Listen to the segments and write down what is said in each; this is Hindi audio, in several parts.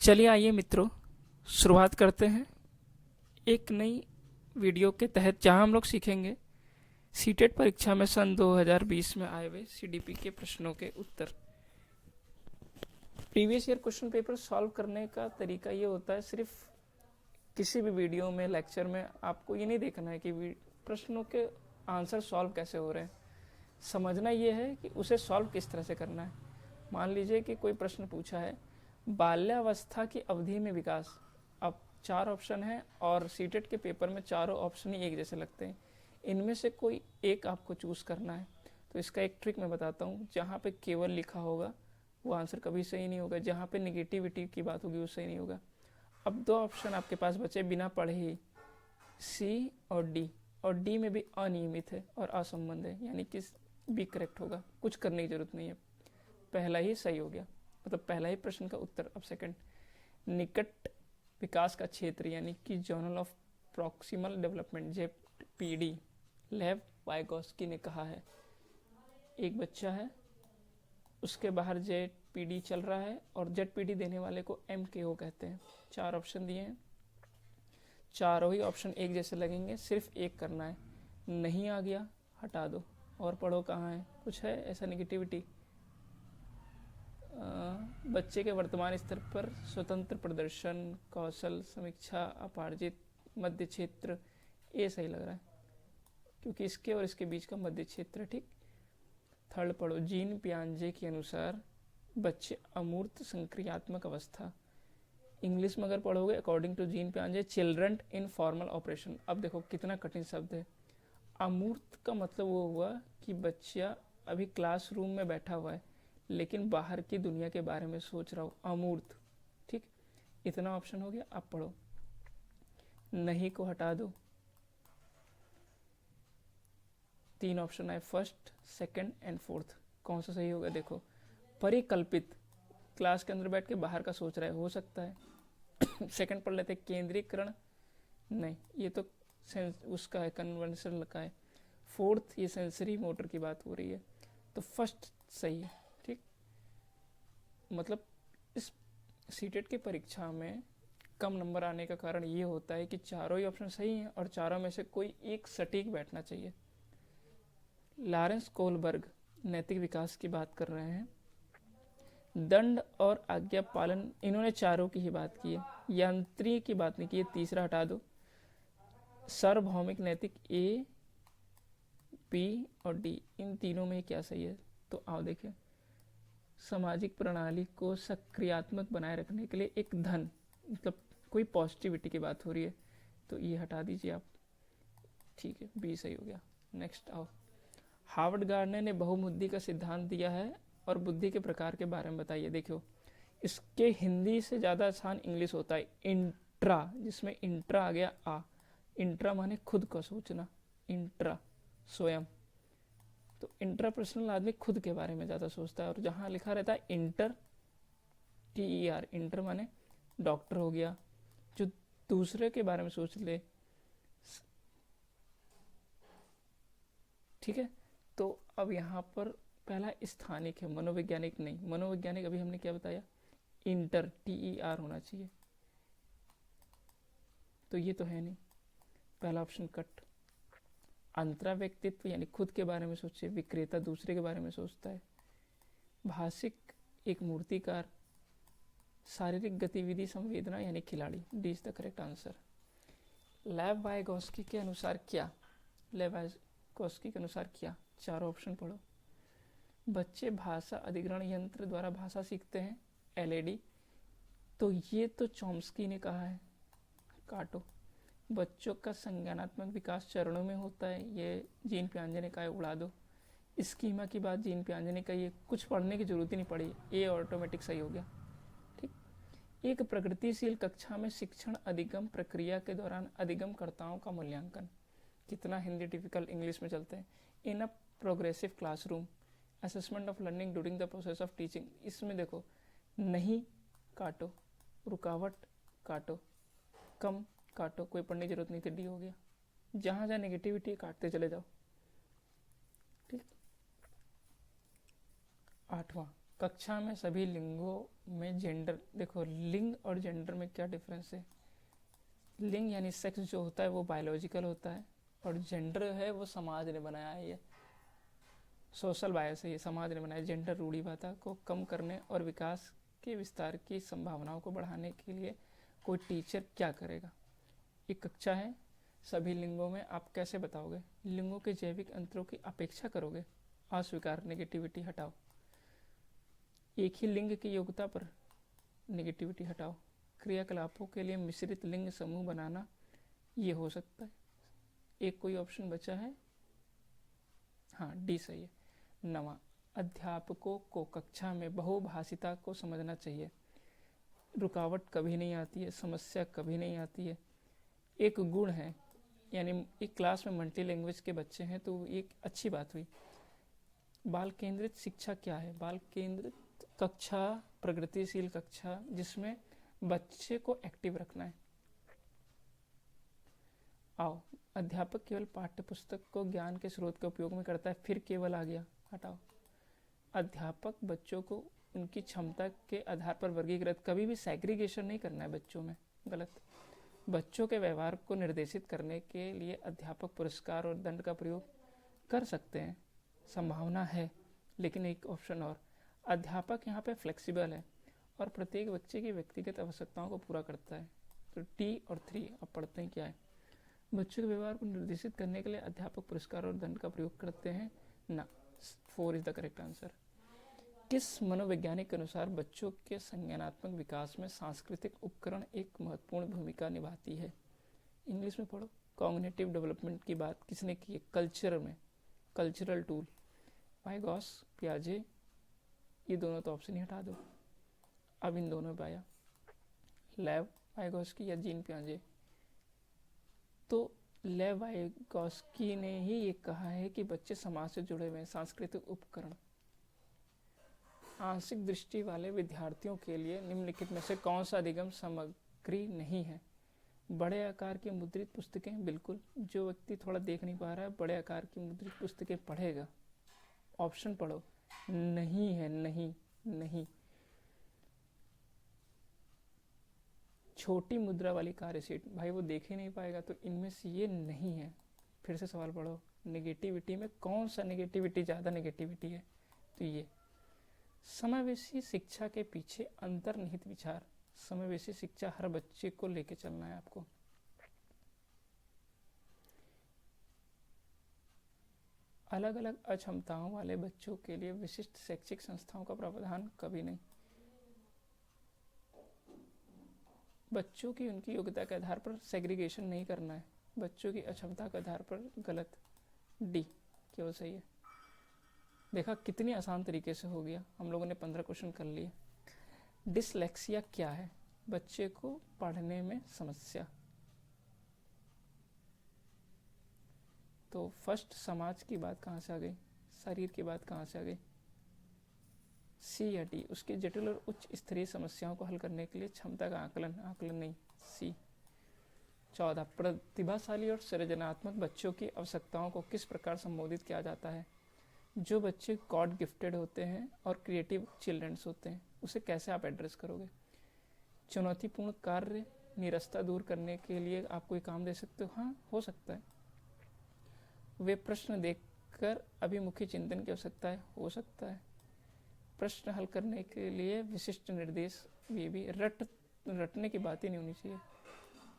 चलिए आइए मित्रों, शुरुआत करते हैं एक नई वीडियो के तहत, जहां हम लोग सीखेंगे सीटेट परीक्षा में सन 2020 में आए हुए सीडीपी के प्रश्नों के उत्तर। Previous year question paper solve करने का तरीका ये होता है, सिर्फ किसी भी वीडियो में, लेक्चर में आपको ये नहीं देखना है कि प्रश्नों के आंसर सॉल्व कैसे हो रहे हैं। समझना ये है कि उसे सॉल्व किस तरह से करना है। मान लीजिए कि कोई प्रश्न पूछा है, बाल्यावस्था की अवधि में विकास। अब 4 ऑप्शन है और सीटेट के पेपर में चारों ऑप्शन ही एक जैसे लगते हैं। इनमें से कोई एक आपको चूज करना है। तो इसका एक ट्रिक मैं बताता हूँ। जहाँ पे केवल लिखा होगा वो आंसर कभी सही नहीं होगा, जहाँ पे निगेटिविटी की बात होगी वो सही नहीं होगा। अब 2 ऑप्शन आपके पास बचे बिना पढ़े ही, सी और डी। और डी में भी अनियमित है और असंबंध है, यानी कि बी करेक्ट होगा। कुछ करने की जरूरत नहीं है, पहला ही सही हो गया, मतलब पहला ही प्रश्न का उत्तर। अब सेकंड, निकट विकास का क्षेत्र यानी कि journal of proximal development, JPD, लेव वाइगोस्की ने कहा है। एक बच्चा है, उसके बाहर जेपीडी चल रहा है और जेपीडी देने वाले को एमकेओ कहते हैं। 4 ऑप्शन दिए हैं, चारों ही ऑप्शन एक जैसे लगेंगे, सिर्फ एक करना है। नहीं आ गया हटा दो और पढ़ो कहाँ है। कुछ है ऐसा निगेटिविटी? बच्चे के वर्तमान स्तर पर स्वतंत्र प्रदर्शन, कौशल, समीक्षा, अपार्जित, मध्य क्षेत्र, ये सही लग रहा है क्योंकि इसके और इसके बीच का मध्य क्षेत्र। ठीक। थर्ड पढ़ो, जीन पियाजे के अनुसार बच्चे अमूर्त संक्रियात्मक अवस्था। इंग्लिश में अगर पढ़ोगे, अकॉर्डिंग टू जीन पियाजे, चिल्ड्रन इन फॉर्मल ऑपरेशन। अब देखो कितना कठिन शब्द है। अमूर्त का मतलब वो हुआ कि बच्चा अभी क्लासरूम में बैठा हुआ है लेकिन बाहर की दुनिया के बारे में सोच रहा हो, अमूर्त। ठीक, इतना ऑप्शन हो गया। अब पढ़ो, नहीं को हटा दो। 3 ऑप्शन आए, फर्स्ट, सेकंड एंड फोर्थ। कौन सा सही होगा? देखो, परिकल्पित, क्लास के अंदर बैठ के बाहर का सोच रहा है, हो सकता है। सेकंड पढ़ लेते, केंद्रीकरण, नहीं, ये तो उसका है, कन्वेंशनल का है। फोर्थ, ये सेंसरी मोटर की बात हो रही है, तो फर्स्ट सही है। ठीक, मतलब इस सीटेट की परीक्षा में कम नंबर आने का कारण ये होता है कि चारों ही ऑप्शन सही हैं और चारों में से कोई एक सटीक बैठना चाहिए। लॉरेंस कोलबर्ग नैतिक विकास की बात कर रहे हैं। दंड और आज्ञा पालन, इन्होंने चारों की ही बात की है, यांत्रिक की बात नहीं की है। तीसरा हटा दो। सार्वभौमिक नैतिक, ए, बी और डी, इन तीनों में क्या सही है? तो आओ देखें। सामाजिक प्रणाली को सक्रियात्मक बनाए रखने के लिए एक धन, मतलब कोई पॉजिटिविटी की बात हो रही है, तो ये हटा दीजिए आप। ठीक है, बी सही हो गया। नेक्स्ट आओ। हार्वर्ड गार्डनर ने बहुमुद्दी का सिद्धांत दिया है और बुद्धि के प्रकार के बारे में बताइए। देखो, इसके हिंदी से ज़्यादा आसान इंग्लिश होता है, इंट्रा, जिसमें इंट्रा आ गया आ। इंट्रा माने खुद को सोचना, इंट्रा स्वयं। तो इंट्रापर्सनल आदमी खुद के बारे में ज़्यादा सोचता है, और जहाँ लिखा रहता है इंटर, TER, इंटर माने डॉक्टर हो गया, जो दूसरे के बारे में सोच ले। ठीक है, तो अब यहाँ पर पहला स्थानिक है, मनोवैज्ञानिक नहीं। मनोवैज्ञानिक अभी हमने क्या बताया, इंटर, TER होना चाहिए, तो ये तो है नहीं, पहला ऑप्शन कट। अंतरा व्यक्तित्व यानी खुद के बारे में सोचे, विक्रेता दूसरे के बारे में सोचता है। भाषिक, एक मूर्तिकार। शारीरिक गतिविधि संवेदना यानी खिलाड़ी, D is the correct answer. लेव वाइगोस्की के अनुसार क्या? लेव वाइगोस्की के अनुसार क्या? चारों ऑप्शन पढ़ो। बच्चे भाषा अधिग्रहण यंत्र द्वारा भाषा सीखते हैं, LED, तो ये तो चॉम्स्की ने कहा है, काटो। बच्चों का संज्ञानात्मक विकास चरणों में होता है, ये जीन पियाजे ने कहा है, उड़ा दो। स्कीमा की बात जीन पियाजे ने कही है, कुछ पढ़ने की जरूरत ही नहीं पड़ी, ये ऑटोमेटिक सही हो गया। ठीक, एक प्रगतिशील कक्षा में शिक्षण अधिगम प्रक्रिया के दौरान अधिगमकर्ताओं का मूल्यांकन। कितना हिंदी टिपिकल इंग्लिश में चलते हैं। In a progressive classroom, assessment of learning during the process of teaching. इसमें देखो, नहीं काटो, रुकावट काटो, कम काटो, कोई पढ़ने की जरूरत नहीं थी, डी हो गया। जहां जहां नेगेटिविटी काटते चले जाओ। ठीक, 8वां, कक्षा में सभी लिंगों में जेंडर, देखो लिंग और जेंडर में क्या डिफरेंस है। लिंग यानी सेक्स जो होता है वो बायोलॉजिकल होता है, और जेंडर है वो समाज ने बनाया है, ये सोशल बायस है, ये समाज ने बनाया। जेंडर रूढ़िवादिता को कम करने और विकास के विस्तार की संभावनाओं को बढ़ाने के लिए कोई टीचर क्या करेगा। एक कक्षा है सभी लिंगों में, आप कैसे बताओगे। लिंगों के जैविक अंतरों की अपेक्षा करोगे, अस्वीकार, नेगेटिविटी हटाओ। एक ही लिंग की योग्यता पर नेगेटिविटी हटाओ। क्रियाकलापों के लिए मिश्रित लिंग समूह बनाना, ये हो सकता है। एक कोई ऑप्शन बचा है, हाँ डी सही है। 9, अध्यापकों को कक्षा में बहुभाषिता को समझना चाहिए। रुकावट कभी नहीं आती है, समस्या कभी नहीं आती है, एक गुण है। यानी एक क्लास में मल्टी लैंग्वेज के बच्चे हैं तो एक अच्छी बात हुई। बाल केंद्रित शिक्षा क्या है। बाल केंद्रित कक्षा प्रगतिशील कक्षा जिसमें बच्चे को एक्टिव रखना है। आओ, अध्यापक केवल पाठ्य पुस्तक को ज्ञान के स्रोत के उपयोग में करता है, फिर केवल आ गया, हटाओ। अध्यापक बच्चों को उनकी क्षमता के आधार पर वर्गीकृत, कभी भी सेग्रीगेशन नहीं करना है बच्चों में, गलत। बच्चों के व्यवहार को निर्देशित करने के लिए अध्यापक पुरस्कार और दंड का प्रयोग कर सकते हैं, संभावना है। लेकिन एक ऑप्शन और, अध्यापक यहाँ पे फ्लेक्सिबल है और प्रत्येक बच्चे की व्यक्तिगत आवश्यकताओं को पूरा करता है। तो टी और 3 अब पढ़ते हैं क्या है। बच्चों के व्यवहार को निर्देशित करने के लिए अध्यापक पुरस्कार और दंड का प्रयोग करते हैं ना। 4 इज द करेक्ट आंसर। किस मनोवैज्ञानिक के अनुसार बच्चों के संज्ञानात्मक विकास में सांस्कृतिक उपकरण एक महत्वपूर्ण भूमिका निभाती है। इंग्लिश में पढ़ो। कॉग्निटिव डेवलपमेंट की बात किसने की है। कल्चर में, कल्चरल टूल, वाइगॉस, पियाजे, ये दोनों तो ऑप्शन ही हटा दो। अब इन दोनों में आया, लेव वाइगॉस्की या जीन पियाजे। तो लेव वाइगॉस्की ने ही ये कहा है कि बच्चे समाज से जुड़े हुए हैं। सांस्कृतिक उपकरण, आंशिक दृष्टि वाले विद्यार्थियों के लिए निम्नलिखित में से कौन सा अधिगम सामग्री नहीं है। बड़े आकार की मुद्रित पुस्तकें, बिल्कुल। जो व्यक्ति थोड़ा देख नहीं पा रहा है बड़े आकार की मुद्रित पुस्तकें पढ़ेगा। ऑप्शन पढ़ो, नहीं है, नहीं नहीं। छोटी मुद्रा वाली कार्य शीट, भाई वो देख ही नहीं पाएगा, तो इनमें से ये नहीं है। फिर से सवाल पढ़ो, नेगेटिविटी में कौन सा नेगेटिविटी ज़्यादा नेगेटिविटी है, तो ये। समावेशी शिक्षा के पीछे अंतर्निहित विचार। समावेशी शिक्षा हर बच्चे को लेके चलना है आपको। अलग अलग अक्षमताओं वाले बच्चों के लिए विशिष्ट शैक्षिक संस्थाओं का प्रावधान कभी नहीं। बच्चों की उनकी योग्यता के आधार पर सेग्रीगेशन नहीं करना है, बच्चों की अक्षमता के आधार पर, गलत। डी केवल सही है। देखा कितनी आसान तरीके से हो गया, हम लोगों ने 15 क्वेश्चन कर लिए। डिसलेक्सिया क्या है। बच्चे को पढ़ने में समस्या। तो फर्स्ट समाज की बात कहाँ से आ गई, शरीर की बात कहाँ से आ गई। सी या डी, उसकी जटिल और उच्च स्तरीय समस्याओं को हल करने के लिए क्षमता का आकलन, आकलन नहीं, सी। 14, प्रतिभाशाली और सृजनात्मक बच्चों की आवश्यकताओं को किस प्रकार संबोधित किया जाता है। जो बच्चे गॉड गिफ्टेड होते हैं और क्रिएटिव चिल्ड्रंस होते हैं, उसे कैसे आप एड्रेस करोगे। चुनौतीपूर्ण कार्य, निरस्ता दूर करने के लिए आप कोई काम दे सकते हो, हाँ हो सकता है। वे प्रश्न देखकर अभिमुखी चिंतन की आवश्यकता है, हो सकता है। प्रश्न हल करने के लिए विशिष्ट निर्देश, ये भी रटने की बात ही नहीं होनी चाहिए।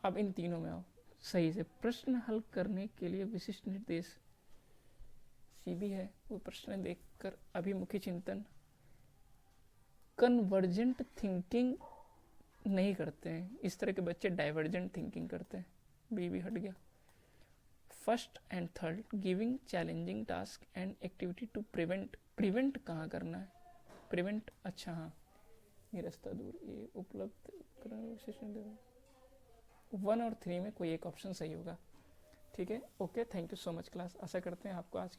अब इन तीनों में आओ सही से। प्रश्न हल करने के लिए विशिष्ट निर्देश, सी भी है, वो प्रश्न देखकर अभिमुखी चिंतन। कन्वर्जेंट थिंकिंग नहीं करते हैं, इस तरह के बच्चे डाइवर्जेंट थिंकिंग करते हैं, बी भी हट गया। First and third, giving challenging task and activity to prevent, prevent कहाँ करना है, प्रिवेंट, अच्छा हाँ, निरस्ता दूर, ये उपलब्ध 1 और 3 में कोई एक ऑप्शन सही होगा। ठीक है, okay, thank you so much class. आशा करते हैं आपको आज